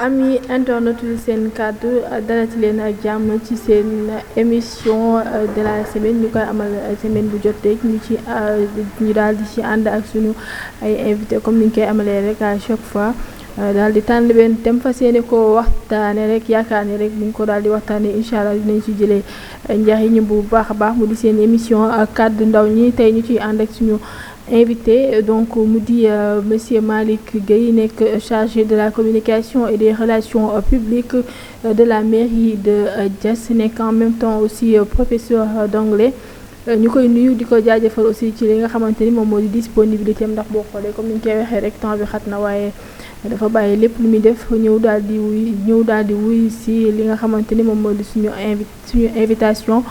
ami internet yu seen kàddu dalati leen ak jàmm ci seen émission de la semaine ñu koy amal semaine bu jot rek ñu daal di ci ànd ak suñu ay invité comme ni ñu koy amalee rek à chaque fois daal di tànn benn thème fas yéene ko waxtaane rek yaakaar ne rek bu ñu ko daal di waxtaane incha allah dinañ ci jëlee njariñ bu baax a baax mu di seen émission kàddu ndaw ñi tey ñu ciy ànd ak suñu invité donc mu di monsieur Malick Gueye nekk chargé de la communication et des relations publiques de la mairie de Diass nekk en même temps aussi professeur d'anglais ñu koy nuyu di ko jaajëfal aussi ci li nga xamante ni moom moo di disponibilité am ndax boo xoolee comme ni ñu koy waxee rek temps bi xat na waaye dafa bàyyi lépp lu muy def ñëw daal di wuy si li nga xamante ni moom moo di suñu invitation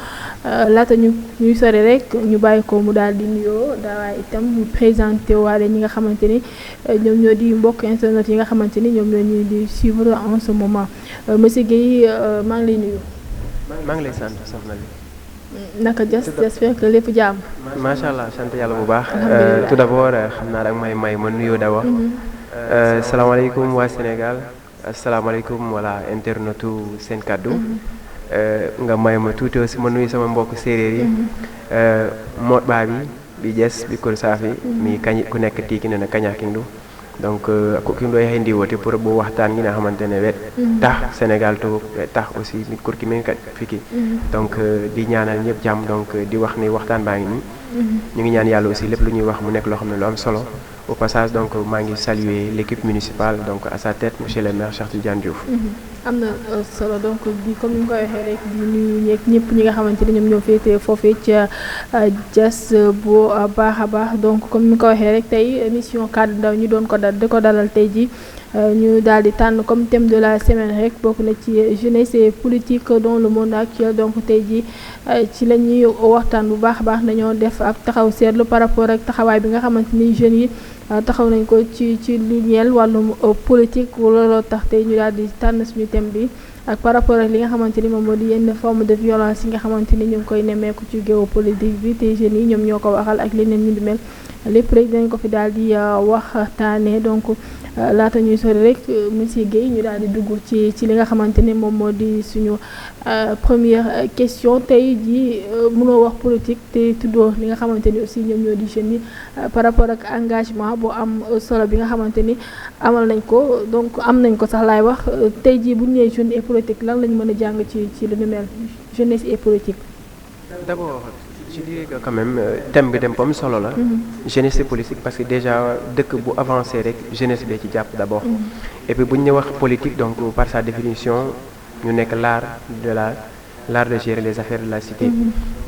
laata ñuy sore rek ñu bàyyi ko mu daal di nuyoo waaye itam ñu présenté waale ñi nga xamante ni ñoom ñoo di mbokk internet yi nga xamante ni ñoom ñoo ñu di suivre en ce moment monsieur Guèye maa ngi lay nuyu. maa ngi lay sant soxna li. naka Diass j'espère que lépp jàmm. macha allah sant yàlla bu baax. tout d'abord xam naa rek may ma nuyoo d'abord. salaamaaleykum waa Sénégal asalaamaaleykum wala internetu seen kàddu nga may ma tuuti aussi ma nuyu sama mbokk séeréer yi moot baa bi Diass bi kol saafi mi kañ ku nekk tiiki ne na kañakindu donc ko kindo yahay ndi wote pour bo waxtaan gi nga xamante ne wet tax Sénégal to tax aussi mi kur ki men kat fiki donc di ñaanal ñëpp jàmm donc di wax ni waxtaan baa ngi nii ñu ngi ñaan yàlla aussi lépp lu ñuy wax mu nekk loo xam ne lu am solo. Au passage donc maa ngi saluer l'équipe municipale donc à sa tête monsieur le maire Cheikh Tidiane Diouf. am na solo donc di comme ni nga ko waxee rek di nuyu ñëpp ñi nga xamante ne ñoom ñoo féetee foofee ca Diass bu baax a baax donc comme ni nga ko waxee rek tey émission kàddu ndaw ñu doon ko dalal tey ji ñu daal di tànn comme thème de la semaine rek bokk na ci jeunesse et politique dans le monde actuel donc tey ji ci la ñuy waxtaan bu baax a baax dañoo def ab taxaw seetlu par rapport ak taxawaay bi nga xamante ni jeunes yi taxaw nañ ko ci lu ñeel wàllum politique looloo tax tey ñu daal di tànn suñu thème bi ak par rapport ak li nga xamante ni moom moo di yenn forme de violence yi nga xamante ni ñu ngi koy nemmeeku ci géopolitique bi te jeunes yi ñoom ñoo ko waxal ak leneen ñu di mel lépp rek dañ ko fi daal di waxtaanee donc laata ñuy sori rek monsieur Guèye ñu daal di dugg ci li nga xamante ni moom moo di suñu première question tey ji mënoo wax politique te tuddoo li nga xamante ni aussi ñoom ñoo di jeunes yi par rapport ak engagement bu am solo bi nga xamante ni amal nañ ko donc am nañ ko sax laay wax tey ji bu ñu nee jeune et politique lan lañu mën a jàng ci lu nu mel jeunesse et politique. D'abord je dirais que quand même thème bi dem am solo la. jeunesse et politique parce que déjà dëkk bu avancé rek jeunesse bee ci jàpp d'abord. et puis bu ñu wax politique donc par sa définition ñu nekk l'art de gérer les affaires de la cité.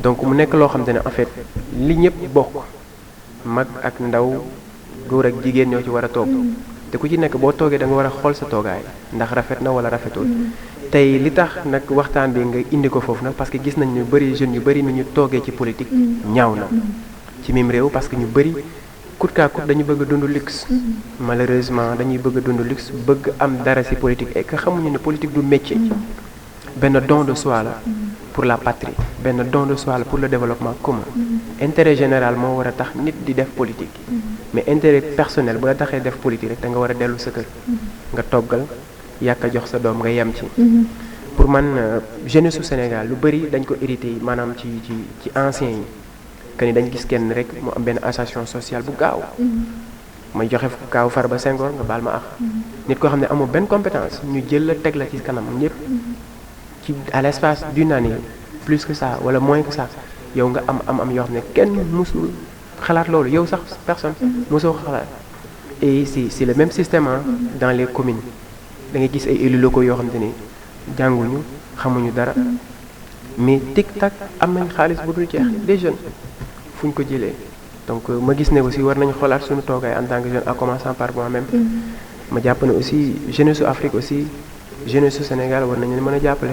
donc mu nekk loo xamante ne en fait li ñëpp bokk mag ak ndaw góor ak jigéen ñoo ci war a toog. te ku ci nekk boo toogee da nga war a xool sa toogaay ndax rafet na wala rafetul. tey li tax nag waxtaan bi nga indi ko foofu nag parce que gis nañ ñu bëri jeunes yu bëri ni ñu toogee ci politique ñaaw na ci mim réew parce que ñu bëri coûte que coûte dañu bëgg a dund luxe malheureusement dañuy bëgg a dund luxe bëgg am dara ci politique et que xamuñu ne politique du métier benn don de soi la pour la patrie benn don de soi la pour le développement commun intérêt général moo war a tax nit di def politique mais intérêt personnel bu la taxee def politique rek da nga war a dellu sa kër nga toggal yàq jox sa doom nga yem ci. pour man jeunesse su Sénégal lu bëri dañ ko hérité maanaam ci anciens yi que ni dañ gis kenn rek mu am benn association sociale bu gaaw. may joxe kaaw Farba Senghor nga baal ma ax nit koo xam ne amoo benn compétence ñu jël la teg la ci kanam ñëpp ci à l'espace d'une année plus que ça wala moins que ça yow nga am yoo xam ne kenn musul xalaat loolu yow sax personne mosoo xalaat et c'est le même système dans les communes. da ngay gis ay élus locaux yoo xamante ni jànguñu xamuñu dara mais tic tac am nañ xaalis bu dul jeex des jeunes fu ñu ko jëlee donc ma gis ne aussi war nañu xoolaat suñu toogaay en tant que jeune en commençant par moi-même. ma jàpp ne aussi jeunesse su Afrique aussi jeunesse su Sénégal war nañu mën a jàppale.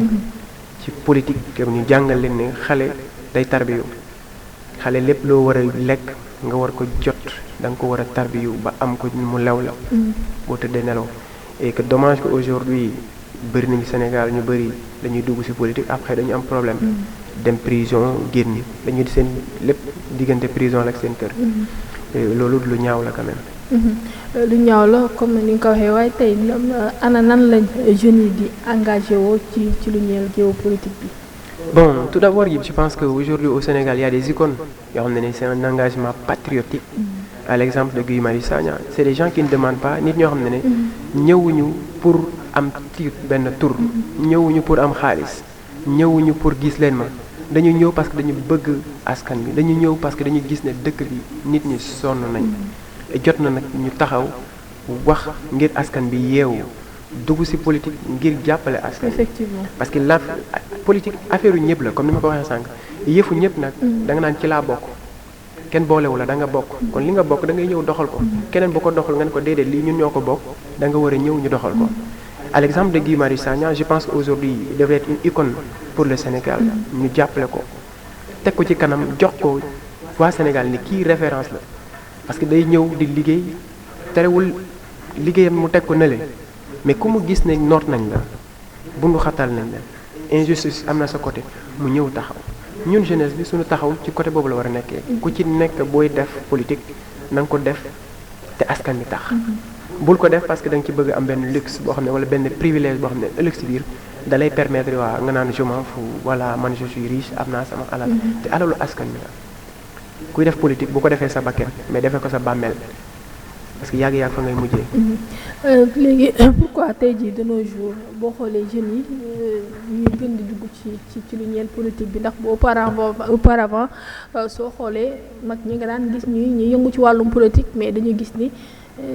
ci politique ñu jàngal leen ne xale day tarbiyu xale lépp loo war a lekk nga war ko jot da nga ko war a tarbiyu ba am ko mu lew la. boo tëddee nelaw. et que dommage que aujourd'hui bëri nañu Sénégal ñu bëri dañuy dugg ci politique après dañu am problème dem prison génn dañuy seen lépp diggante prison la ak seen kër loolu lu ñaaw la quand même lu ñaaw la comme ni nga ko waxee waaye tey ana nan lañ jeunes yi di engagé woo ci lu ñeel géopolitique bi. Bon, tout d'abord, je pense qu'aujourd'hui au Sénégal, il y a des icônes. C'est un engagement patriotique. À l'exemple de Guy Marius Sagna, c'est des gens qui ne demandent pas, nit ñoo xam ne ñëwuñu pour am titre benn tour, ñëwuñu pour am xaalis, ñëwuñu pour gis leen ma. dañu ñëw parce que dañu bëgg askan bi dañu ñëw parce que dañu gis ne dëkk bi nit ñi sonn nañ. jot na nag ñu taxaw wax ngir askan bi yeewu dugg ci politique ngir jàppale askan. Effectivement. Parce que la politique affaire yu ñëpp la comme ni ma ko waxee sànq yëfu ñëpp nag da nga naan ci laa bokk kenn boolewu la da nga bokk kon li nga bokk da ngay ñëw doxal ko keneen bu ko doxal nga ne ko déedéet lii ñun ñoo ko bokk da nga war a ñëw ñu doxal ko. À l'exemple de Guy Marius Sagna, je pense qu'aujourd'hui il devrait être une icône pour le Sénégal ñu jàppale ko teg ko ci kanam jox ko waa Sénégal ni kii référence la parce que day ñëw di liggéey terewul liggéeyam mu teg ko nële mais ku mu gis ne noot nañ la bundu xatal nañ la injustice am na sa côté mu ñëw taxaw ñun jeunesse bi suñu taxaw ci côté boobu la war a nekkee ku ci nekk booy def politique na nga ko def te askan bi tax bul ko def parce que da nga ci bëgg am benn luxe boo xam ne wala benn privilège boo xam ne ëllëg si biir da lay permettre waa nga naan je m'en fous voilà man je suis riche am naa sama alal te alalu askan bi la kuy def politique bu ko defee sa bakken mais defee ko sa bàmmeel parce que yàgg-yàgg fa ngay mujjee. léegi pourquoi tey jii de nos jours boo xoolee jeunes yi ñuy gën di dugg ci lu ñeel politique bi ndax bu auparavant soo xoolee mag ñi nga daan gis ñuy yëngu ci wàllum politique mais dañu gis ni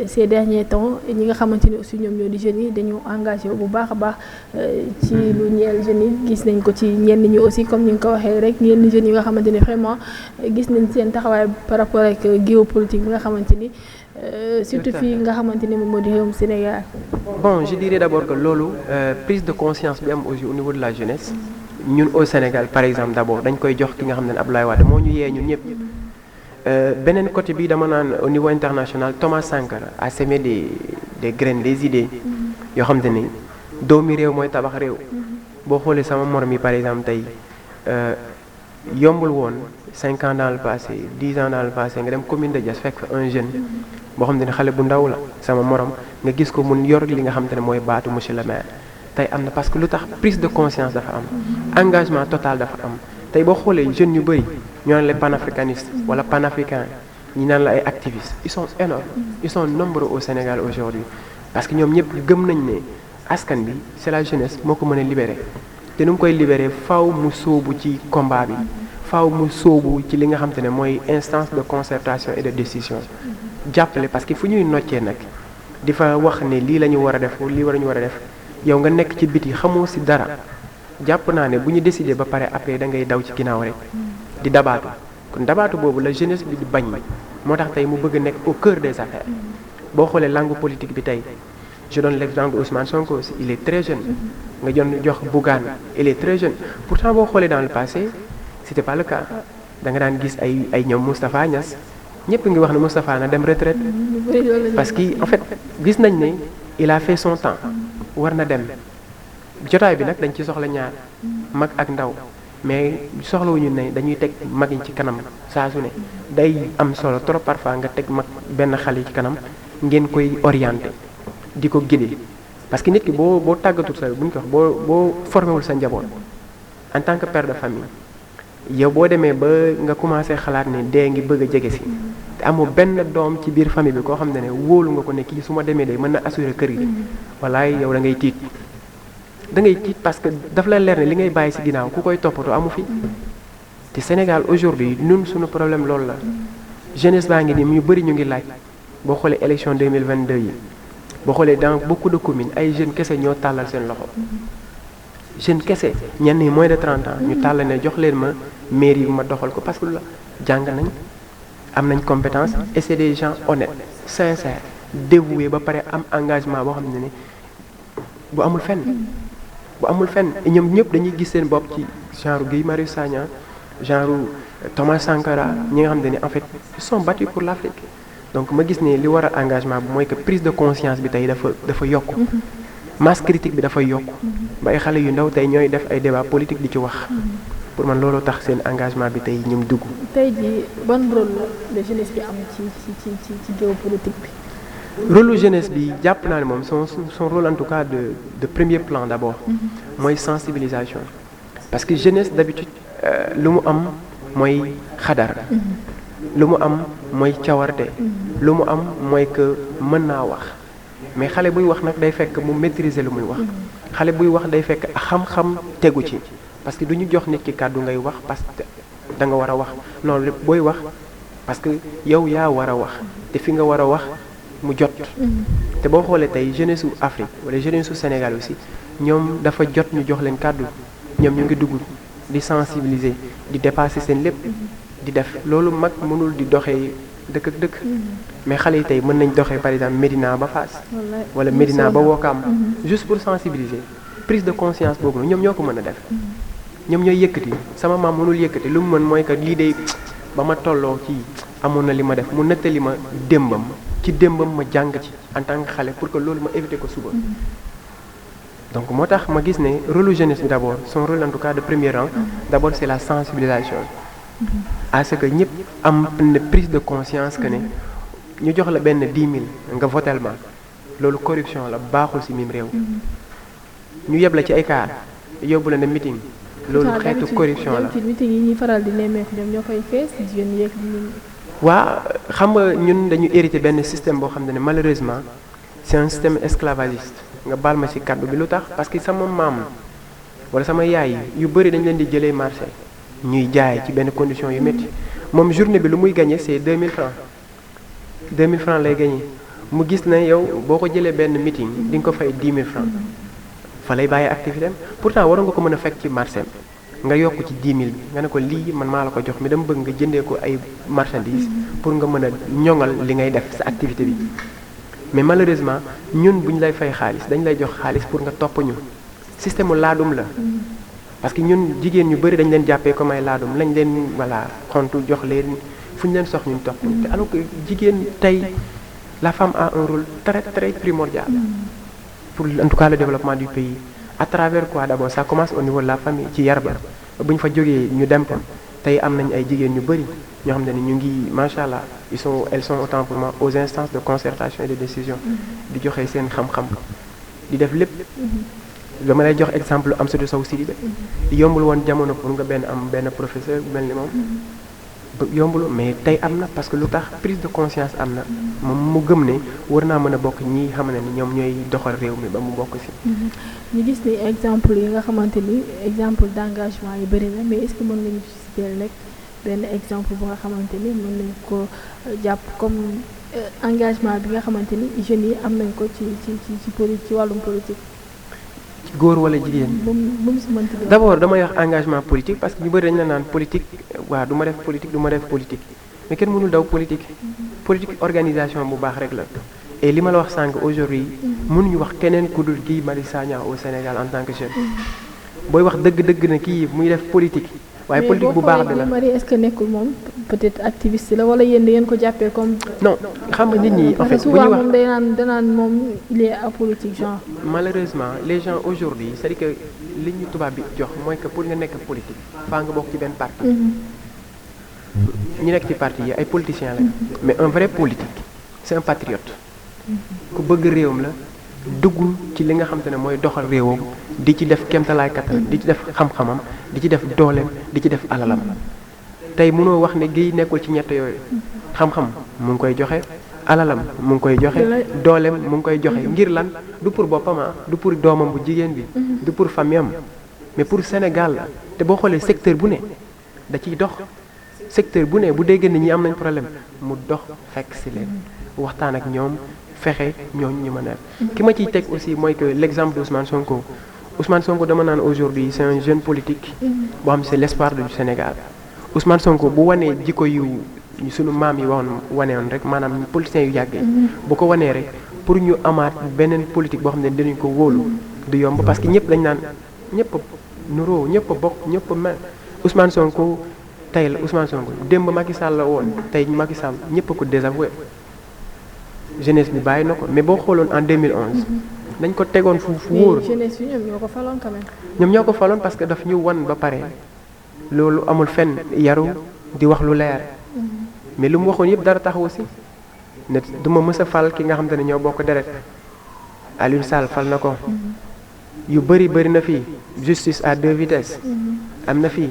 ces derniers temps ñi nga xamante ni aussi ñoom ñoo di jeunes yi dañu engagé bu baax a baax ci lu ñeel jeunes yi gis nañ ko ci ñenn ñi aussi comme ni nga ko waxee rek ñenn jeunes yi nga xamante ni vraiment gis nañ seen taxawaay par rapport ak géopolitique bi nga xamante ni surtout fii nga xamante ni moom moo di réewum Sénégal. Bon, je dirais d'abord que loolu prise de conscience bi am aussi au niveau de la jeunesse ñun au Sénégal par exemple d'abord dañ koy jox ki nga xam ne Abdoulaye Wade moo ñu yee ñun ñëpp. beneen côté bi dama naan au niveau international Thomas Sankara a semé des graines des idées yoo xam te ni doomi réew mooy tabax réew boo xoolee sama morom yi par exemple tey yombul woon 5 ans dans le passé 10 ans dans le passé nga dem commune de Diass fekk fa un jeune boo xam te ne xale bu ndaw la sama morom nga gis ko mun yor li nga xam te ne mooy baatu monsieur le maire tey am na parce que lu tax prise de conscience dafa am engagement total dafa am tey boo xoolee jeunes yu bëri ñoo naan les panafricanistes wala panafricains ñi naan la ay activistes ils sont énormes ils sont nombreux au Sénégal aujourd'hui parce que ñoom ñëpp gëm nañ ne askan bi c'est la jeunesse moo ko mën a libérer te nu mu koy libérer faaw mu sóobu ci combat bi faaw mu sóobu ci li nga xam te ne mooy instance de concertation et de décision jàppale parce que fu ñuy noccee nag di fa wax ne lii la ñu war a def lii war a ñu war a def yow nga nekk ci biti xamoo si dara jàpp naa ne bu ñu décider ba pare après da ngay daw ci ginnaaw rek di dabaatu kon dabaatu boobu la jeunesse bi di bañ moo tax tey mu bëgg nekk au cœur des affaires boo xoolee langue politique bi tey je donne l'exemple de Ousmane Sonko il est très jeune nga jox Bougane il est très jeune pourtant boo xoolee dans le passé c'était pas le cas da nga daan gis ay ñoom Moustapha Niass ñëpp ngi wax ne Moustapha na dem retraite parce que en fait gis nañ ne il a fait son temps war na dem jotaay bi nag dañ ci soxla ñaar mag ak ndaw mais soxlawuñu ne dañuy teg mag yi ci kanam saa su ne day am solo trop parfois nga teg mag benn xale ci kanam ngeen koy orienter di ko guider parce que nit ki boo tàggatul sa bu ñu ko wax boo formé wul sa njaboot en tant que père de famille yow boo demee ba nga commencé xalaat ne dee ngi bëgg a jege si te amoo benn doom ci biir famille bi koo xam ne wóolu nga ko ne kii su ma demee day mën na assurer kër gi walaay yow da ngay tiit parce que daf la leer ne li ngay bàyyi ci ginnaaw ku koy toppatoo amu fi te Sénégal aujourd'hui ñun suñu problème loolu la jeunesse baa ngi nii ñu bëri ñu ngi laaj boo xoolee élection 2022 yi boo xoolee dans beaucoup de communes ay jeunes kese ñoo tàllal seen loxo jeunes kese ñenn ñi moins de 30 ans ñu tàllal ne jox leen ma mairie bi ma doxal ko parce que lu la jàng nañ am nañ compétence et c'est des gens honnêtes sincères dévoués ba pare am engagement boo xam ne ni bu amul fenn ñoom ñëpp dañuy gis seen bopp ci genre Guy Marius Sagna genre Thomas Sankara ñi nga xam ne en fait ils sont battus pour l'Afrique donc ma gis ne li war a engagement bi mooy que prise de conscience bi tey dafa yokk masse critique bi dafa yokk ba ay xale yu ndaw tey ñooy def ay débat politique di ci wax pour man looloo tax seen engagement bi tey ñoom dugg. tey jii ban rôle la jeunesse bi am ci géopolitique bi. rôle lu jeunesse bi jàpp naa ne moom son rôle en tout cas de premier plan d'abord mooy sensibilisation parce que jeunesse d'habitude lu mu am mooy xadar lu mu am mooy cawarte lu mu am mooy que mën naa wax mais xale buy wax nag day fekk mu maîtriser lu muy wax xale buy wax day fekk xam-xam tegu ci parce que du ñu jox nit ki kàddu ngay wax parce que da nga war a wax non lépp booy wax parce que yow yaa war a wax te fi nga war a wax mu jot te boo xoolee tey jeunesse su Afrique wala jeunesse su Sénégal aussi ñoom dafa jot ñu jox leen kàddu ñoom ñu ngi dugg di sensibiliser di dépasser seen lépp di def loolu mag mënul di doxee dëkk ak dëkk mais xale yi tey mën nañ doxee par exemple Médina ba Fass wala Médina ba Wokam juste pour sensibiliser prise de conscience boobu ñoom ñoo ko mën a def ñoom ñooy yëkkati sama maam mënul yëkkati lu mu mën mooy que lii de ba ma tolloo ci amoon na li ma def mu nettali ma démbam ci démbam ma jàng ci en tant que xale pour que loolu ma éviter ko suba donc moo tax ma gis ne rôle jeunesse bi d'abord son rôle en tout cas de premier rang d'abord c'est la sensibilisation à ce que ñëpp am une prise de conscience que ne ñu jox la benn 10 000 nga votel ma loolu corruption la baaxul ci mim réew ñu yeb la ci ay kaar yóbbu la ne meeting loolu xeetu corruption la meeting yi ñuy faral di nemmeeku ñoom ñoo koy fees jigéen yeeg waa xam nga ñun dañu hérité benn système boo xam ne malheureusement c'est un système esclavagiste nga baal ma ci kàddu bi lu tax parce que sama maam wala sama yaay yu bëri dañ leen di jëlee marché ñuy jaay ci benn condition yu métti moom journée bi lu muy gagné c'est 2000 francs 2000 francs lay gagné mu gis ne yow boo ko jëlee benn meeting di nga ko fay 10 000 francs fa lay bàyyi activité am pourtant waroon nga ko mën a fekk ci marché nga yokk ci 10 000 bi nga ne ko lii man maa la ko jox mi dama bëgg nga jëndee ko ay marchandises pour nga mën a ñoŋal li ngay def sa activité bi mais malheureusement ñun bu ñu lay fay xaalis dañ lay jox xaalis pour nga topp ñu système laadum la parce que ñun jigéen ñu bëri dañ leen jàppee comme ay laadum lañ leen voilà xontu jox leen fu ñu leen sox ñu topp te alors que jigéen tey la femme a un rôle très très primordial pour en tout cas le développement du pays à travers quoi d'abord ça commence au niveau de la famille ci yar ba bu ñu fa jógee ñu dem ko tey am nañ ay jigéen ñu bëri ñoo xam ne ni ñu ngi macha allah elles sont autant pour moi aux instances de concertation et de décision di joxe seen xam-xam di def lépp dama lay jox exemple Amsatou Sow Sidibé yombul woon jamono pour nga am benn professeur bu mel ni moom yombul mais tey am na parce que lu tax prise de conscience am na moom mu gëm ne war naa mën a bokk ñi xam ne ni ñoom ñooy doxal réew mi ba mu bokk ci. ñu gis ni exemple yi nga xamante ni exemple d'engagement yi bëri na mais est-ce que mën nga ñu citer rek benn exemple bu nga xamante ni mën nañ ko jàpp comme engagement bi nga xamante ni jeunes yi am nañ ko ci wàllum politique. góor wala jigéen d'abord damay wax engagement politique parce que ñu bëri dañ la naan politique waaw du ma def politique mais kenn mënul daw politique organisation bu baax rek la et li ma la wax sànq aujourd'hui mënuñu wax keneen ku dul Guy Marius Sagna au Sénégal en tant que jeune booy wax dëgg na kii muy def politique waaye politique bu baax bi la mais est-ce que nekkul moom peut-être activiste la wala yéen da ngeen ko jàppee comme. non xam nga nit ñi en fait bu ñuy wax moom danaan moom il est apolitique genre. malheureusement les gens aujourd'hui c'est-à-dire que li ñu tubaab bi jox mooy que pour nga nekk politique faa nga bokk ci benn parti. ñu nekk ci parti yi ay politiciens la mais un vrai politique c'est un patriote. ku bëgg réewam la dugg ci li nga xam te ne mooy doxal réewam di ci def kéemtalaay kattan di ci def xam-xamam di ci def dooleem di ci def alalam tey mënoo wax ne Guèye nekkul ci ñett yooyu xam-xam mu ngi koy joxe alalam mu ngi koy joxe dooleem mu ngi koy joxe ngir lan du pour boppam du pour doomam bu jigéen bi du pour famille am mais pour Sénégal la te boo xoolee secteur bu ne da ciy dox secteur bu ne bu déggee ni ñi am nañ problème mu dox fekk si leen waxtaan ak ñoom fexe ñooñu ñu mën a ki ma ciy teg aussi mooy que l'exemple d'Ousmane Sonko dama naan aujourd'hui c'est un jeune politique boo xam c'est l'espoir du Sénégal Ousmane Sonko bu wanee jikko yu sunu maam yi wanewoon rek maanaam politiciens yu yàggee bu ko wanee rek pour ñu amaat beneen politique boo xam ne dinañ ko wóolu du yomb parce que ñëpp dañ naan ñëpp nuroo ñëpp bokk ñëpp mel Ousmane Sonko tey la Ousmane Sonko démb Macky Sall la woon tey Macky Sall ñëpp ko désavoué jeunesse bi bàyyi na ko mais boo xooloon en 2011 dañ ko tegoon fu wóor. jeunesse yi ñoom ñoo ko faloon quand même. ñoom ñoo ko faloon parce que daf ñu wan ba pare loolu amul fenn yaru di wax lu leer mais lu mu waxoon yëpp dara taxawu si ne du ma mës a fal ki nga xamante ne ñoo bokk deret Aliou Sall fal na ko yu bëri na fii justice à deux vitesses am na fii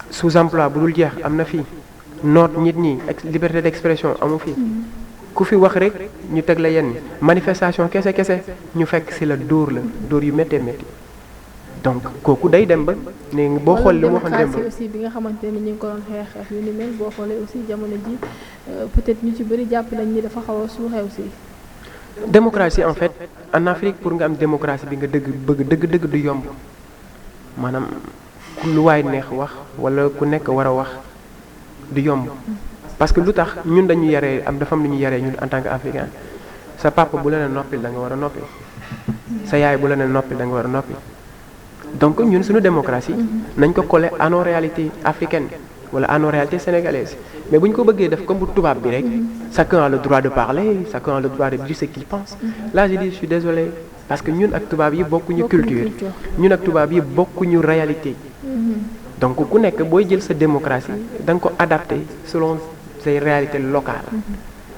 sous-emploi bu dul jeex am na fii noot nit ñi liberté d'expression amu fii ku fi wax rek ñu teg la yenn manifestation kese ñu fekk ci la dóor yu méttee métti donc kooku day dem ba ne boo xool li mu waxoon dem ba aussi bi nga xamante ne ñu ngi ko doon xeex yu ni mel boo xoolee aussi jamono ji peut-être ñu ci bëri jàpp nañ ni dafa xaw a suuxee aussi. démocratie en fait en Afrique pour nga am démocratie bi nga dëgg du yomb maanaam ku lu waay neex wax wala ku nekk war a wax du yomb parce que lu tax ñun dañu yaree dafa am lu ñu yaree ñun en tant que africain sa papa bu la ne noppil da nga war a noppi sa yaay bu la ne noppil da nga war a noppi donc ñun suñu démocratie nañ ko coller à nos réalités africaines wala à nos réalités sénégalaises mais bu ñu ko bëggee def comme bu tubaab bi rek chacun a le droit de parler chacun a le droit de dire ce qu'il pense là je dis je suis désolé parce que ñun ak tubaab yi bokkuñu culture ñun ak tubaab yi bokkuñu réalité donc ku nekk booy jël sa démocratie da nga ko adapté selon say réalités locales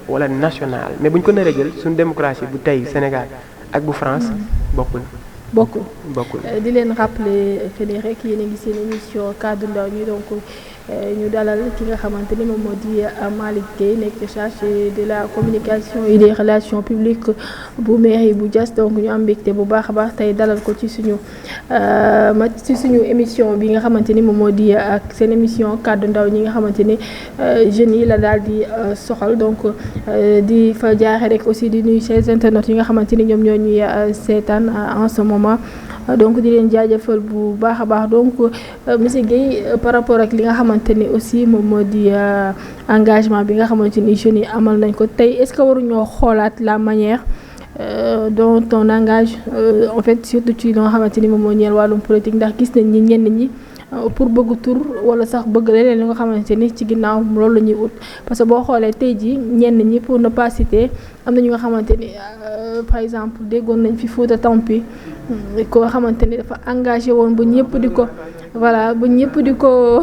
wala nationales mais bu ñu ko naree jël suñu démocratie bu tey Sénégal ak bu France bokkul di leen rappeler que ni rek yéen a ngi seen émission kaddu ndaw ñi donc ñu dalal ki nga xamante ni moom moo di Malick Gueye nekk chargé de la communication et des relations publiques bu mairie bu Diass donc ñu am mbégte bu baax a baax tey dalal ko ci suñu émission bi nga xamante ni moom moo di ak seen émission kaddu ndaw ñi nga xamante ni jeunes yi la daal di soxal donc di fa jaaxe rek aussi di nuyu ces internautes yi nga xamante ni ñoom ñoo ñuy seetaan en ce moment donc di leen jaajëfal bu baax a baax donc monsieur Gueye par rapport ak li nga xamante ni aussi moom moo di engagement bi nga xamante ni jeunes yi amal nañ ko tey est-ce que waruñoo xoolaat la manière dont on engage en fait surtout ci li nga xamante ni moom moo ñeel wàllum politique ndax gis nañ ni ñenn ñi pour bëgg tur wala sax bëgg leneen li nga xamante ni ci ginnaaw loolu la ñuy ut parce que boo xoolee tey jii ñenn ñi pour ne pas citer am na ñu nga xamante ni par exemple déggoon nañ fi Fouta Tampi koo xamante ni dafa engagé woon ba ñëpp di ko voilà ba ñëpp di ko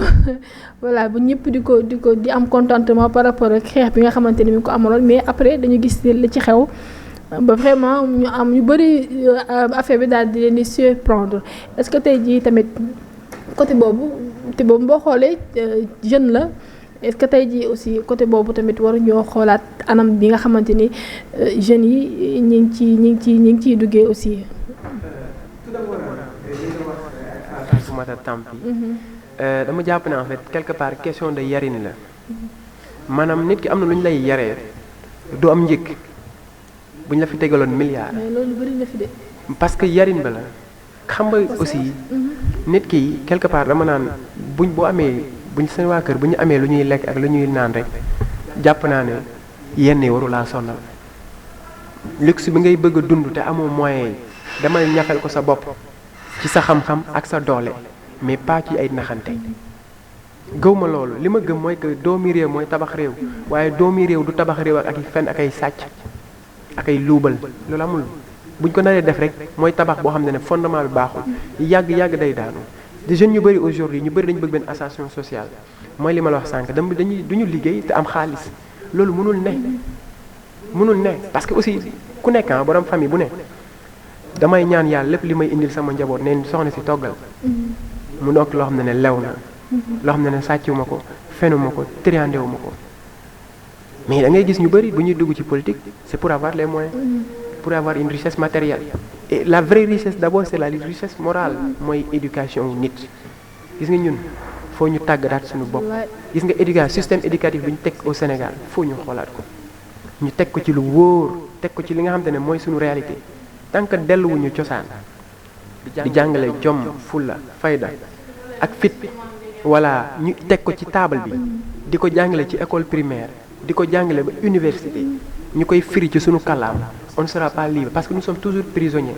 voilà ba ñëpp di am contentement par rapport ak xeex bi nga xamante ni mi ngi ko amaloon mais après dañu gis li ci xew ba vraiment ñu bëri affaire bi daal di leen di surprendre est-ce que tey jii tamit côté boobu boo xoolee jeune la est-ce que tey jii aussi côté boobu tamit waruñoo xoolaat anam bi nga xamante ni jeunes yi ñi ngi ciy duggee aussi. tout d'abord Fatoumata Tampi dama jàpp ne en fait quelque part question de yarin la maanaam nit ki am na lu ñu lay yaree du am njëkk bu ñu la fi tegaloon milliard. mais loolu bëri na fi de. parce que yarin ba la xam nga aussi nit ki quelque part dama naan buñ seen waa kër bu ñu amee lu ñuy lekk ak lu ñuy naan rek jàpp naa ne yenn yi waru laa sonal luxe bi ngay bëgg a dund te amoo moyen yi demal ñafel ko sa bopp ci sa xam-xam ak sa doole mais pas ci ay naxante gëw ma loolu li ma gëm mooy que doomi réew mooy tabax réew waaye doomi réew du tabax réew ak ay fen ak ay sàcc ak ay luubal loolu amul buñ ko naree def rek mooy tabax boo xam ne fondement bi baaxul yàgg day daanu des jeunes ñu bëri aujourd'hui ñu bëri dañu bëgg benn ascension sociale mooy li ma la wax sànq duñu liggéey te am xaalis loolu mënul ne parce que aussi ku nekk borom famille bu ne damay ñaan yàlla lépp li may indil sama njaboot neen soxna si toggal mu nekk loo xam ne lew na loo xam ne sàcciwuma ko fenuma ko triandewuma ko mais da ngay gis ñu bëri bu ñuy dugg ci politique c'est pour avoir les moyens pour avoir une richesse matérielle et la vraie richesse d'abord c'est la richesse morale mooy éducation nit gis nga ñun foo ñu tàggataat suñu bopp gis nga éducation système éducatif bi ñu teg au Sénégal foo ñu xoolaat ko ñu teg ko ci lu wóor teg ko ci li nga xamante ne mooy suñu réalité tant que delluwuñu cosaan di jàngale jom fulla fayda ak fit voilà ñu teg ko ci table bi di ko jàngale ci école primaire di ko jàngale ba université ñu koy firi ci suñu kàllaam on ne sera pas libre parce que nous sommes toujours prisonniers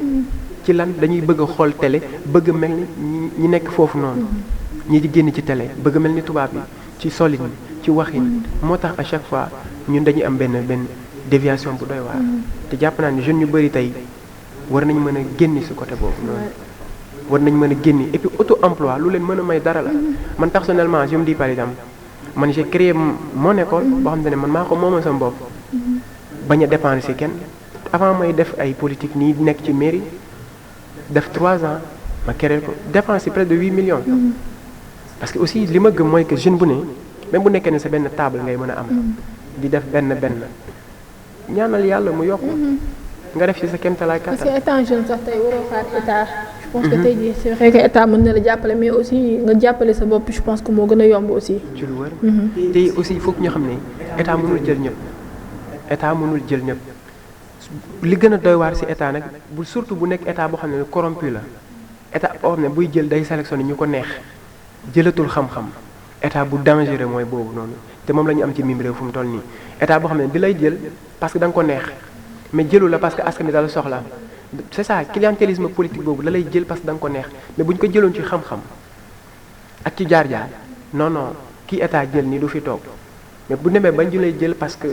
ci lan dañuy bëgg a xool télé bëgg a mel ni ñi nekk foofu noonu ñi di génn ci télé bëgg a mel ni tubaab bi ci solin ci waxin moo tax à chaque fois ñun dañuy am benn déviation bu doy waar te jàpp naa ni jeunes ñu bëri tey war nañ mën a génni si côté boobu noonu war nañ mën a génni et puis auto emploi lu leen mën a may dara la man personnellement je me dis par exemple man j'ai créé mon école boo xam ne man maa ko moomal sama bopp bañ a dépendre ci kenn avant may def ay politique nii nekk ci mairie def 3 ans ma créé ko dépense ci près de 8 millions. parce que aussi li ma gëm mooy que jeune bu ne même bu nekkee ne sa benn table ngay mën a am. di def benn ñaanal yàlla mu yokk. nga def ci sa kéemtalaay kàttan. parce que étant jeune sax tey waroo xaar état. je pense que tey jii c'est vrai que état mën na la jàppale mais aussi nga jàppale sa bopp je pense que moo gën a yomb aussi. ci lu wër. te aussi il faut que ñu xam ne état mënul jël ñëpp. état mënul jël ñëpp li gën a doy waar ci état nag bu surtout bu nekk état boo xam ne corrompu la état boo xam ne buy jël day sélectionné ñu ko neex jëlatul xam-xam état bu dangereux mooy boobu noonu te moom la ñu am ci mim réew fu mu toll nii état boo xam ne di lay jël parce que da nga ko neex mais jëlu la parce que askan wi daal soxla c'est ça clientélisme politique boobu la lay jël parce que da nga ko neex mais bu ñu ko jëloon ci xam-xam ak ci jaar-jaar non kii état jël nii du fi toog mais bu demee bañ ju lay jël parce que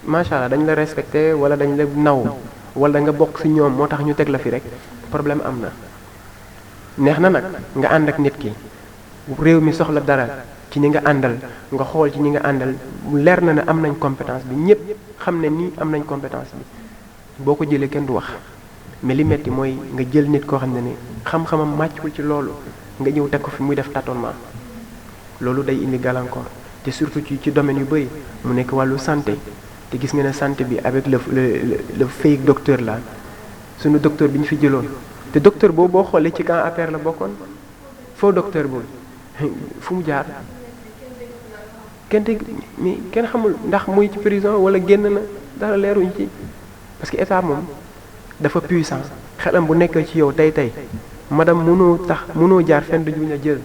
macha allah dañ la respecté wala dañ la naw wala nga bokk ci ñoom moo tax ñu teg la fi rek problème am na. neex na nag nga ànd ak nit ki réew mi soxla dara ci ñi nga àndal nga xool ci ñi nga àndal mu leer na ne am nañ compétence bi ñëpp xam ne nii am nañ compétence bi boo ko jëlee kenn du wax mais li metti mooy nga jël nit koo xam ne ni xam-xamam màccul ci loolu nga ñëw teg ko fi muy def tâtonnement loolu day indi gàllankoor te surtout ci domaine yu bëri mu nekk wàllu santé te gis nga ne santé bi avec le fake docteur là sunu docteur bi ñu fi jëloon te docteur boobu boo xoolee ci camp APR la bokkoon faux docteur boobu fu mu jaar kenn xamul ndax muy ci prison wala génn na dara leeruñ ci parce que état moom dafa puissant xelam bu nekk ci yow tey madame mënoo jaar fenn duñu la jël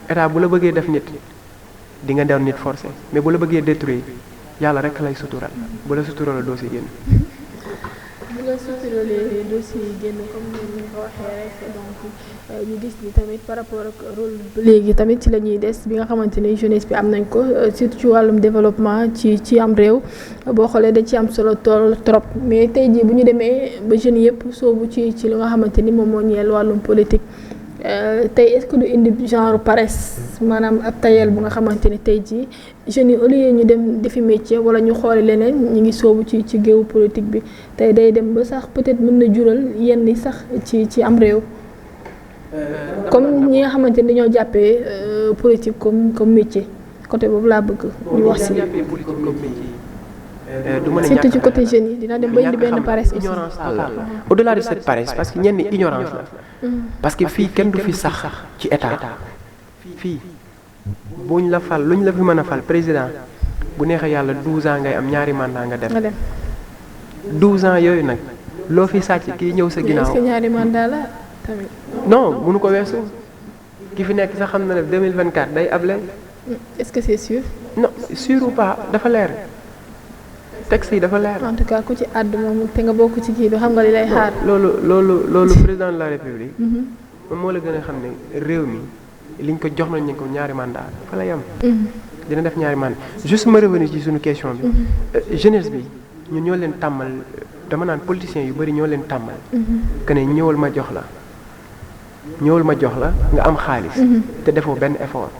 état bu la bëggee def nit di nga doon nit forcé mais bu la bëggee détruire yàlla rek lay sutural bu la sutural doo si génn. bu la suturalee dossier yi génn comme ni nga ko waxee rek donc ñu gis ni tamit par rapport ak rôle léegi tamit ci la ñuy des bi nga xamante ni jeunesse bi am nañ ko surtout ci wàllum développement ci am réew boo xoolee dañ ci am solo tool trop mais tey jii bu ñu demee ba jeunes yëpp soobu ci li nga xamante ni moom moo ñeel wàllum politique tey est-ce que du indi genre paresse maanaam ab tayel bu nga xamante ni tey jii jeunes yi au lieu ñu dem defi métier wala ñu xooli leneen ñu ngi soobu ci géewu politique bi tey day dem ba sax peut-être mën na jural yenn sax ci am réew comme ñi nga xamante ni dañoo jàppee politique comme métier côté boobu laa bëgg ñu wax si surtout ci côté jeunes yi dina dem ba indi benn paresse aussi. Ignorance totale. Au-delà de cette paresse parce que ñenn ignorance la parce que fii kenn du fi sax ci état fii buñ la fal luñ la fi mën a fal président bu neexee yàlla 12 ans ngay am ñaari mandat nga def 12 ans yooyu nag loo fi sàcc kii ñëw sa ginnaaw. est-ce que ñaari mandat la tamit. non mënu ko weesu ki fi nekk sax xam na ne 2024 day able. est-ce que c'est sûr. non sûr ou pas dafa leer. texte yi dafa leer. en tout cas ku ci àdd moom te nga bokk ci kii bi xam nga li lay xaar. loolu président de la république. moom moo la gën a xam ne réew mi liñ ko jox nañ ko ñaari mandat fa lay am. dina def ñaari mandat juste ma revenir ci suñu question bi. jeunesse bi ñun ñoo leen tàmmal dama naan politiciens yu bari ñoo leen tàmmal. que ne ñëwal ma jox la nga am xaalis. te defoo benn effort.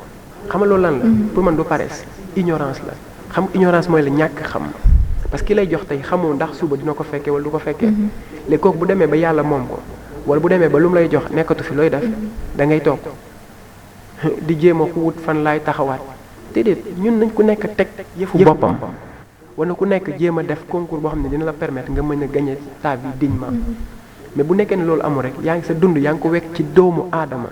xam nga loolu lan la. pour man du paresse ignorance la xam ignorance mooy la ñàkk xam. parce que ki lay jox tey xamoo ndax suba dina ko fekkee wala du ko fekkee léegi kooku bu demee ba yàlla moom ko wala bu demee ba lu mu lay jox nekkatu fi looy def da ngay toog di jéem a wut fan laay taxawaat déedéet ñun nañ ku nekk teg yëfu boppam wala ku nekk jéem a def concours boo xam ne dina la permettre nga mën a gagner ta vie dignement mais bu nekkee ne loolu amul rek yaa ngi sa dund yaa ngi ko wekk ci doomu aadama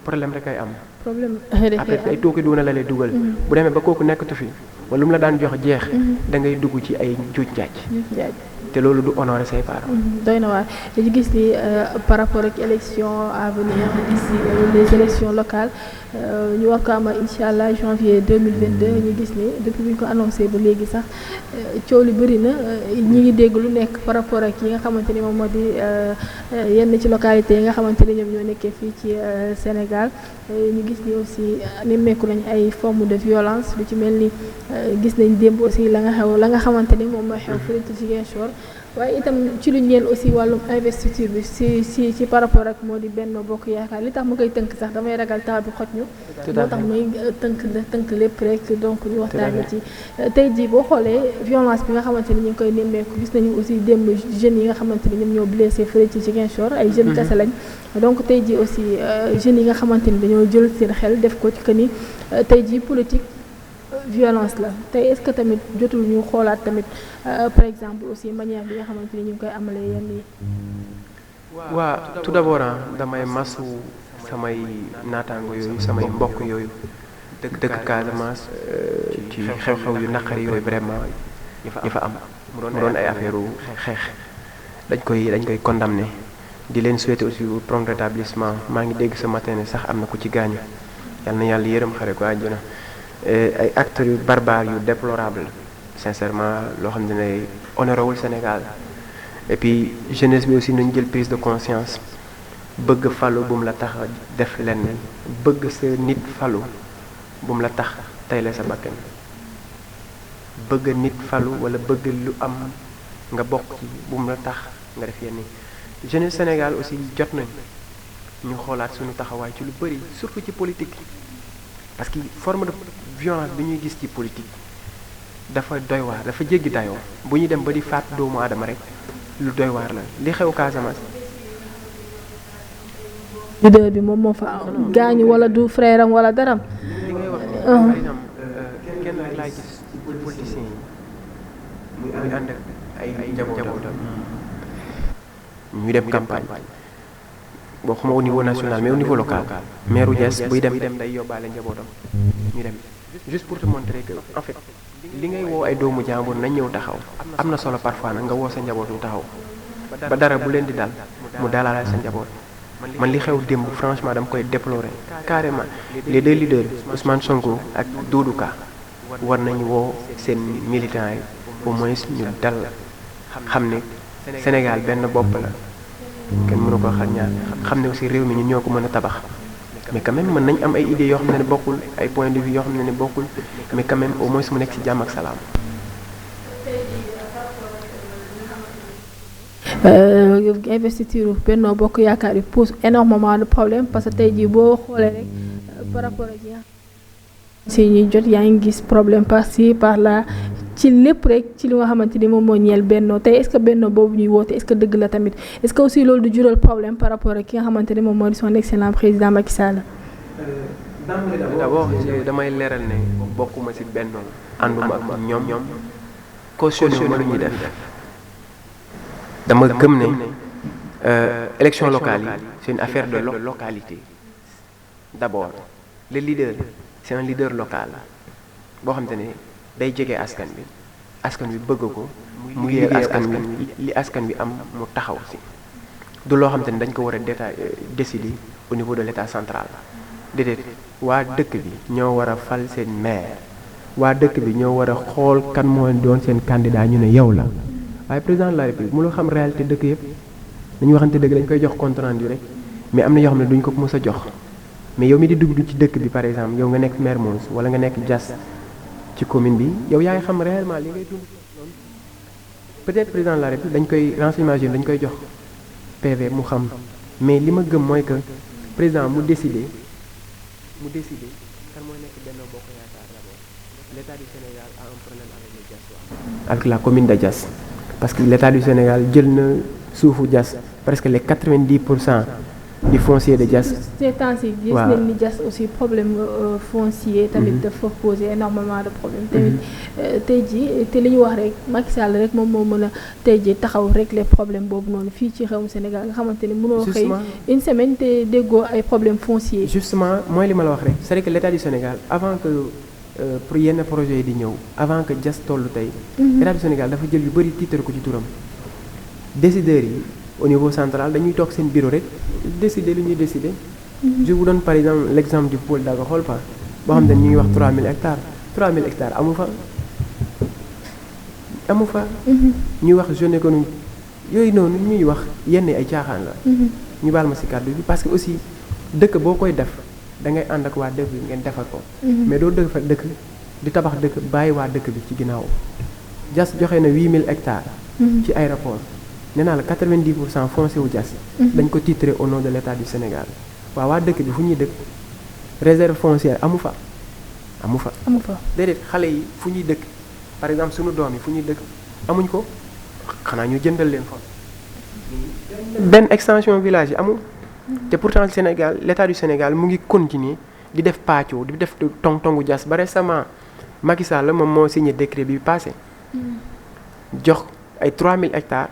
problème rek ay am. problème après ay tooke doona la lay dugal. bu demee ba kooku nekkatu fi wala lu mu la daan jox jeex. da ngay dugg ci ay njuuj njaaj. te loolu du honorer say parents. doy na waar dañu gis ni par rapport ak élection à venir gis les élections locales ñu war ko amal incha allah janvier 2022 ñu gis ni depuis bi ñu ko annoncé ba léegi sax coow li bëri na ñi ngi dégg lu nekk par rapport ak yi nga xamante ni moom moo di yenn ci localité yi nga xamante ni ñoom ñoo nekkee fii ci Sénégal ñu gis ni aussi nemmeeku nañ ay forme de violence lu ci mel ni gis nañ démb aussi la nga xamante ni moom mooy xew fële ci Ziguinchor waaye itam ci lu ñeel aussi wàllum investiture bi ci par rapport ak moo di Benno Bokk Yaakaar li tax mu koy tënk sax damay ragal temps bi xoj ñu moo tax muy tënk lépp rek donc ñu waxtaanee ci tey jii boo xoolee violence bi nga xamante ni ñu ngi koy nemmeeku gis nañu aussi démb jeunes yi nga xamante ni ñoom ñoo blessé fële ci Ziguinchor ay jeunes kese lañ donc tey jii aussi jeunes yi nga xamante ni dañoo jël seen xel def ko ci que ni tey jii politique violence la tey est-ce que tamit jotul ñu xoolaat tamit par exemple aussi manière bi nga xamante ni ñu ngi koy amalee yenn yi. waa tout d'abord damay masu samay naataango yooyu samay mbokk yooyu dëkk Casamance ci xew-xew yu naqari yooyu vraiment yi fa am mu doon ay affaire u xeex dañ koy condamné di leen souhaiter aussi prompt rétablissement maa ngi dégg ce matin ne sax am na ku ci gaañu yal na yàlla yërëm xare ko àjjana ay actes yu barbares yu déplorable sincèrement loo xam ne honorewul Sénégal et puis jeunesse bi aussi nañ jël prise de conscience bëgg falu bu mu la tax def lenn bëgg sa nit falu bu mu la tax tey la sa bakkan bëgg nit falu wala bëgg lu am nga bokk ci bu mu la tax nga def yenn jeunesse Sénégal aussi jot nañ ñu xoolaat suñu taxawaay ci lu bëri surtout ci politique parce que forme de violence bi ñuy gis ci politique dafa doy waar dafa jéggi dayoo bu ñu dem ba di faat doomu aadama rek lu doy waar la li xew Casamance. leader bi moom moo fa gaañu wala du frère am wala daram. li ngay wax par exemple kenn rek laay gis ci politiciens yi muy ànd ak ay njabootam ñuy dem campagne boo xuma au niveau national mais au niveau local maire u Diass buy dem day yóbbaale njabootam ñu dem juste pour te montrer que en fait li ngay woo ay doomu jàmbur nañ ñëw taxaw am na solo parfois nag nga woo sa njaboot ñu taxaw ba dara bu leen di dal mu dalalaay sa njaboot man li xew démb franchement dama koy déplorer carrément les deux leaders Ousmane Sonko ak Doudou Ka war nañu woo seen militants yi au moins ñu dal xam ne Sénégal benn bopp la kenn mënu ko xar ñaar xam ne aussi réew mi ñun ñoo ko mën a tabax mais quand même mën nañ am ay idées yoo xam ne bokkul ay points de vue yoo xam ne bokkul mais quand même au moins mu nekk ci jàmm ak salaam. Investiture Benno Bokk Yaakaar yi pose énormément de problème parce que tey jii boo xoolee rek par rapport ak si ñuy jot yaa ngi gis problème par-ci par-là ci lépp rek ci li nga xamante ni moom moo ñeel Benno tey est-ce que Benno boobu ñuy woote est-ce que dëgg la tamit est-ce que aussi loolu du jural problème par rapport ak ki nga xamante ni moom moo di son excellent président Macky Sall. d'abord damay leeral ne bokkuma ci Benno ànduma ak ñoom cautionné ma lu ñuy def dama gëm ne élection locale yi c'est une affaire de localité d'abord le leader c'est un leader local boo xamante ne day jege askan bi bëgg ko mu yéer askan bi li askan bi am mu taxaw ci du loo xamante ne dañ ko war a décider au niveau de l'état central déedéet waa dëkk bi ñoo war a fal seen maire waa dëkk bi ñoo war a xool kan moo doon seen candidat ñu ne yow la waaye président de la république mënul xam réalité dëkk yëpp dañuy waxante dëgg dañ koy jox compte rendu rek mais am na yoo xam ne duñ ko mës a jox mais yow mi di dugg ci dëkk bi par exemple yow nga nekk Mermoz wala nga nekk Diass ci commune bi yow yaa ngi xam réellement li ngay dund peut-être président de la république dañ koy renseignement dañ koy jox PV mu xam mais li ma gëm mooy que président mu décider kan mooy nekk Benno Bokk Yaakaar d'abord l'état du Sénégal a un problème avec le Diass avec la commune de Diass parce que l'état du Sénégal jël na suufu Diass presque les 90% du foncier de Diass. ces temps-ci gis nañ ni Diass aussi problème foncier tamit dafa poser énormément de problèmes tamit tey jii te li ñu wax rek Macky Sall rek moom moo mën a tey jii taxaw régler problème boobu noonu fii ci xewum Sénégal nga xamante ni mënoo xëy une semaine te déggoo ay problème foncier. justement mooy li ma la wax rek c'est que l'état du Sénégal avant que pour yenn projets yi di ñëw avant que Diass tollu tey état du Sénégal dafa jël yu bëri titre ko ci turam décideurs yi au niveau central dañuy toog seen bureau rek décider lu ñuy décider. Je vous donne par exemple l'exemple du pôle Daga Kholpa boo xam ne ñu ngi wax 3000 hectares 3000 hectares amu fa. ñuy wax zone économique yooyu noonu ñuy wax yenn ay caaxaan la. ñu baal ma ci kàddu bi parce que aussi dëkk boo koy def da ngay ànd ak waa dëkk bi ngeen defar ko. mais doo dëkk di tabax dëkk bàyyi waa dëkk bi ci ginnaaw. Diass joxe na 8000 hectares ci aéroport nee naa la 90% foncier wu Diass dañ ko titré au nom de l'État du Sénégal waaw waa dëkk bi fu ñuy dëkk réserve foncière amu fa déedéet xale yi fu ñuy dëkk par exemple suñu doom yi fu ñuy dëkk amuñ ko xanaa ñu jëndal leen fa benn extension village yi amul te pourtant Sénégal l'État du Sénégal mu ngi continuer di def pàccoo di def tong-tongu Diass ba récemment Macky Sall moom moo signé décret bi passé jox ay 3000 hectares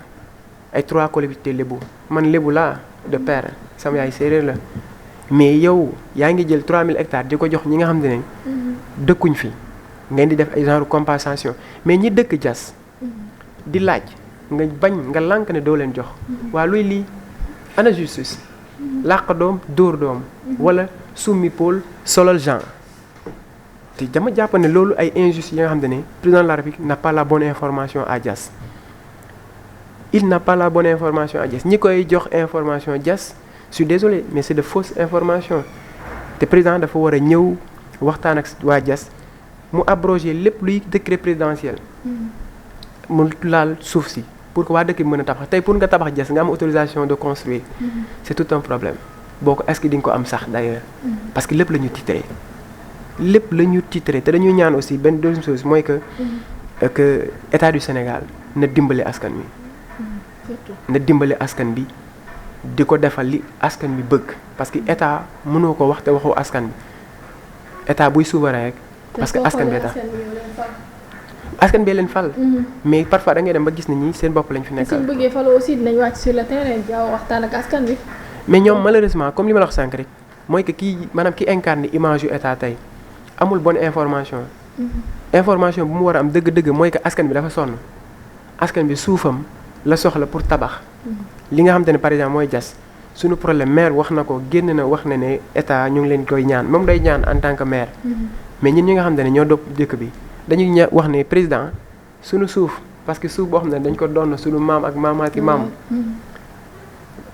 ay 3 collectivités lébu man lébu laa de père sama yaay séeréer la mais yow yaa ngi jël 3000 hectares di ko jox ñi nga xam ne dëkkuñ fi ngeen di def ay genre compensation mais ñi dëkk Diass di laaj nga bañ nga lànk ne doo leen jox waa luy lii ana justice làq doom dóor doom wala summi pôle solal genre te dama jàpp ne loolu ay injustice yi nga xam ne président de la République n'a pas la bonne information à Diass il n'a pas la bonne information à Diass ñi koy jox information Diass je suis désolé mais c'est de fausses informations te président dafa war a ñëw waxtaan ak waa Diass mu abroger lépp luy décret présidentiel mu laal suuf si pour que waa dëkk bi mën a tabax tey pour nga tabax Diass nga am autorisation de construire c'est tout un problème boo ko est-ce que di nga ko am sax d'ailleurs parce que lépp la ñu titré te dañuy ñaan aussi benn deuxième chose mooy que état du Sénégal na dimbali askan wi na dimbali askan bi di ko defal li askan bi bëgg parce que état mënoo ko wax te waxoo askan bi état buy souverain rek parce que askan bee tax askan bee leen fal mais parfois da ngay dem ba gis na ñi seen bopp lañ fi nekkal suñ bëggee falo aussi dinañ wàcc sur le terrain jaaw waxtaan ak askan bi mais ñoom malheureusement comme li ma la wax sànq rek mooy que kii maanaam ki incarne image yu état tey amul bonne information information bu mu war a am dëgg-dëgg mooy que askan bi dafa sonn askan bi suufam la soxla pour tabax li nga xam te ne par exemple mooy Diass suñu problème maire wax na ko génn na wax na ne état ñu ngi leen koy ñaan moom day ñaan en tant que maire mais ñun ñi nga xam te ne ñoo dopp dëkk bi dañuy wax ne président suñu suuf parce que suuf boo xam ne dañ ko doon suñu maam ak maamaati maam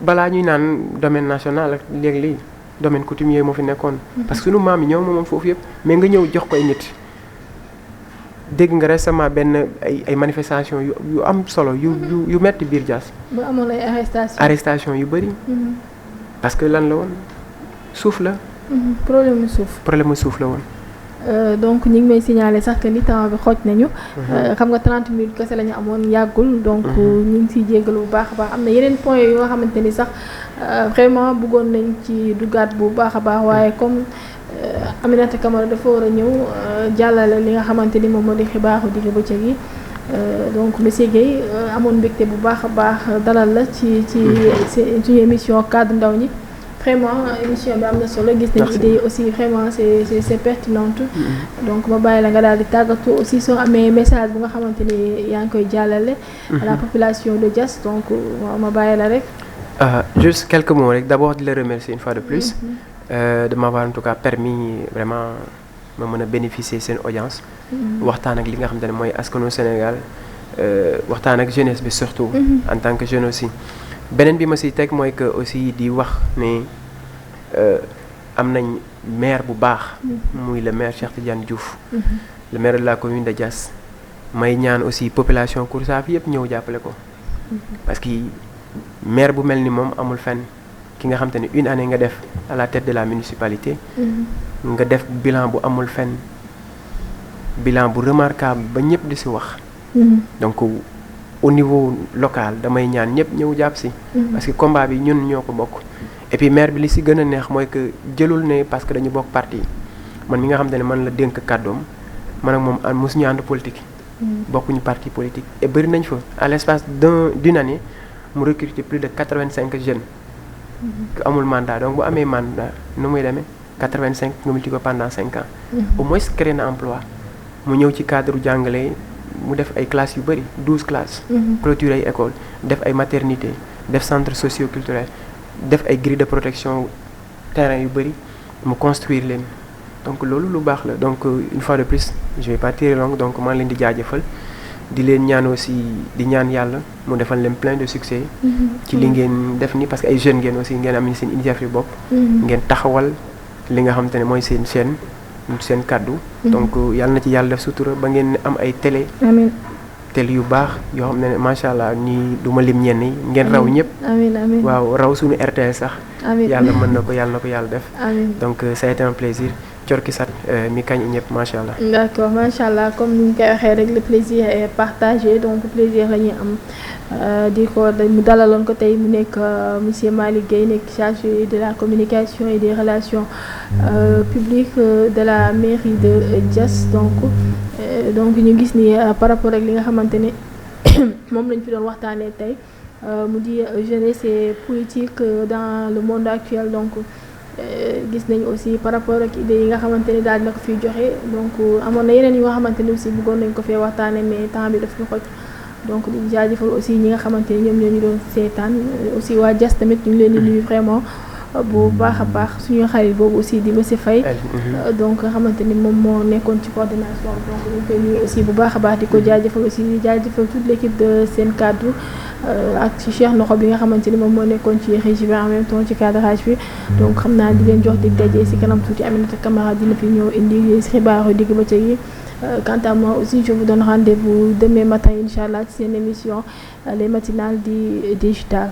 balaa ñuy naan domaine national ak léegi lii domaine coutumier moo fi nekkoon parce que suñu maam yi ñoo moomoon foofu yëpp mais nga ñëw jox koy nit dégg nga récemment benn ay manifestation yu am solo yu metti biir Diass ba amoon ay arrestation yu bëri parce que lan la woon suuf la problème mu suuf la woon donc ñi ngi may signaler sax que ni temps bi xooj nañu xam nga 30 minutes kese la ñu amoon yàggul donc ñu ngi siy jéggalu bu baax a baax am na yeneen point yoo nga xamante ni sax vraiment bëggoon nañ ci duggaat bu baax a baax waaye comme Aminata Camara dafa war a ñëw jàllale li nga xamante ni moom moo di xibaaru digg bëccëg yi donc monsieur Guèye amoon mbégte bu baax a baax dalal la ci suñu émission cadre ndaw ñi vraiment émission bi am na solo gis nañ idée yi aussi vraiment c'est pertinente donc ma bàyyi la nga daal di tàggatu aussi soo amee message bu nga xamante ni yaa ngi koy jàllale à la population de Diass donc ma bàyyi la rek juste quelques mots rek d'abord di la remercier une fois de plus de m'avoir en tout cas permis vraiment ma mën a bénéficier seen audience waxtaan ak li nga xamante ne mooy askanu Sénégal waxtaan ak jeunesse bi surtout en tant que jeune aussi beneen bi ma si teg mooy que aussi di wax ne am nañ maire bu baax muy le maire Cheikh Tidiane Diouf le maire de la commune de Diass may ñaan aussi population Koursaf yëpp ñëw jàppale ko parce que maire bu mel ni moom amul fenn ki nga xam te ne une année nga def à la tête de la municipalité nga def bilan bu amul fenn bilan bu remarquable ba ñëpp di si wax donc au niveau local damay ñaan ñëpp ñëw jàpp si parce que combat bi ñun ñoo ko bokk et puis maire bi li si gën a neex mooy que jëlul ne parce que dañu bokk parti man mi nga xam te ne man la dénk kàddoom man ak moom mosuñu ànd politique bokkuñu parti politique et bëri nañ fa à l'espace d'une année mu recruter plus de 85 jeunes que amul mandat donc bu amee mandat nu muy demee 85 nga multiplié ko pendant 5 ans au moins créé na emploi mu ñëw ci cadre jàngale mu def ay classes yu bëri 12 classes clôture ay école def ay maternité def centre socio-culturel def ay grille de protection terrain yu bëri mu construire leen donc loolu lu baax la donc une fois de plus je vais pas tirer long donc maa ngi leen di jaajëfal di leen ñaan aussi di ñaan yàlla mu defal leen plein de succès ci li ngeen def ni parce que ay jeunes ngeen aussi ngeen am seen initiative bopp ngeen taxawal li nga xamante ne mooy seen chaîne seen kàddu donc yàlla na ci yàlla def sutura ba ngeen am ay télé télé yu baax yoo xam ne macha allah nii du ma lim ñenn yi ngeen raw ñëpp. amiin waaw raw suñu RTS sax. amiin yàlla mën na ko yàlla def. amiin donc ça a été un plaisir. Corki Sat mi kañ ñëpp macha allah. d'accord macha allah comme ni ñu koy waxee rek le plaisir est partagé donc plaisir la ñuy am di ko mu dalaloon ko tey mu nekk monsieur Malick Gueye nekk chargé de la communication et des relations publiques de la mairie de Diass donc ñu gis ni par rapport ak li nga xamante ne moom lañ fi doon waxtaanee tey mu di jeunesse et politique dans le monde actuel donc. Gis nañ aussi par rapport ak idées yi nga xamante ni daal dina ko fiy joxe donc amoon na yeneen yi nga xamante ni aussi bëggoon nañ ko fee waxtaane mais temps bi daf ñu xoj donc di jaajëfal aussi ñi nga xamante ni ñoom ñoo ñu doon seetaan aussi waa Diass tamit ñu ngi leen di nuyu vraiment bu baax a baax suñu xarit boobu aussi di monsieur Faye donc nga xamante ni moom moo nekkoon ci coordination donc ñu koy nuyu aussi bu baax a baax di ko jaajëfal aussi di jaajëfal toute l'équipe de Sen Kaddu ak ci Cheikh Noxo bi nga xamante ni moom moo nekkoon ci régie bi en même temps ci cadrage bi donc xam naa di leen jox di daje ci kanam tuuti Aminata Camara dina fi ñëw indi xibaaru digg bëccëg yi quant à moi aussi je vous donne rendez-vous demain matin inch'Allah ci seen émission les matinales di digital